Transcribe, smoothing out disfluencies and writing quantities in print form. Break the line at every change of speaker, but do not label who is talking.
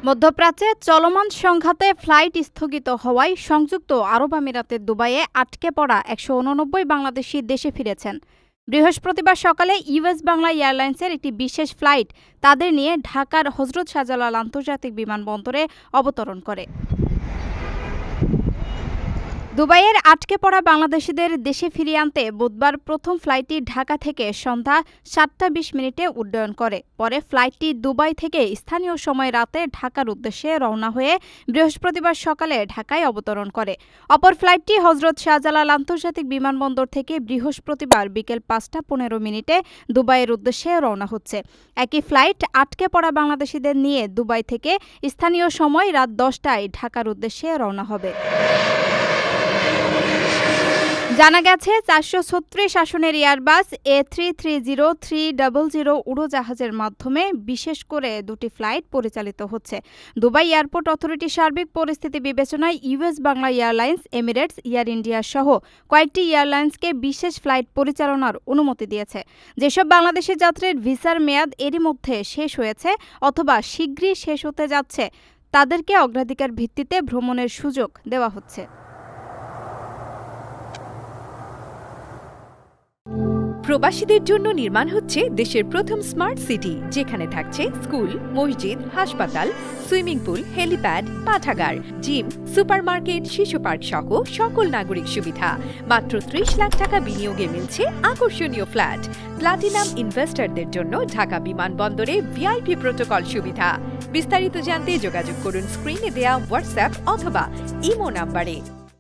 মধ্যপ্রাচ্যে চলমান সংঘাতে ফ্লাইট স্থগিত হওয়ায় সংযুক্ত আরব আমিরাতের দুবাইয়ে আটকে পড়া ১৮৯ বাংলাদেশি দেশে ফিরেছেন। বৃহস্পতিবার সকালে ইউএস বাংলা এয়ারলাইন্সের একটি বিশেষ ফ্লাইট তাদের নিয়ে ঢাকার হজরত শাহজালাল আন্তর্জাতিক বিমানবন্দরে অবতরণ করে। দুবাইয়ের আটকে পড়া বাংলাদেশিদের দেশে ফিরিয়ে আনতে বুধবার প্রথম ফ্লাইটটি ঢাকা থেকে সন্ধ্যা ৭টা ২০ মিনিটে উড্ডয়ন করে। পরে ফ্লাইটটি দুবাই থেকে স্থানীয় সময় রাতে ঢাকার উদ্দেশ্যে রওনা হয়ে বৃহস্পতিবার সকালে ঢাকায় অবতরণ করে। অপর ফ্লাইটটি হজরত শাহজালাল আন্তর্জাতিক বিমানবন্দর থেকে বৃহস্পতিবার বিকেল ৫টা ১৫ মিনিটে দুবাইয়ের উদ্দেশ্যে রওনা হচ্ছে। একই ফ্লাইট আটকে পড়া বাংলাদেশিদের নিয়ে দুবাই থেকে স্থানীয় সময় রাত ১০টায় ঢাকার উদ্দেশ্যে রওনা হবে। জানা গেছে ৪৩৬ আসনের এয়ারবাস A330-300 উড়োজাহাজের মাধ্যমে বিশেষ করে দুটি ফ্লাইট পরিচালিত হচ্ছে। দুবাই এয়ারপোর্ট অথরিটি সার্বিক পরিস্থিতি বিবেচনায় US Bangla airlines, Emirates, air India সহ কয়েকটি এয়ারলাইন্সকে বিশেষ ফ্লাইট পরিচালনার অনুমতি দিয়েছে। যেসব বাংলাদেশি যাত্রীর ভিসার মেয়াদ এরই মধ্যে শেষ হয়েছে অথবা শিগগিরই শেষ হতে যাচ্ছে তাদেরকে অগ্রাধিকার ভিত্তিতে ভ্রমণের সুযোগ দেওয়া হচ্ছে।
প্রবাসীদের জন্য নির্মাণ হচ্ছে দেশের প্রথম স্মার্ট সিটি, যেখানে থাকছে স্কুল, মসজিদ, হাসপাতাল, সুইমিং পুল, হেলিপ্যাড, পাঠাগার, জিম, সুপারমার্কেট, শিশু পার্ক সহ সকল নাগরিক সুবিধা। মাত্র ৩০ লাখ টাকা বিনিয়োগে মিলছে আকর্ষণীয় ফ্ল্যাট। প্লাটিনাম ইনভেস্টরদের জন্য ঢাকা বিমানবন্দরে ভিআইপি প্রোটোকল সুবিধা। বিস্তারিত জানতে যোগাযোগ করুন স্ক্রিনে দেয়া হোয়াটসঅ্যাপ অথবা ইমো নাম্বারে।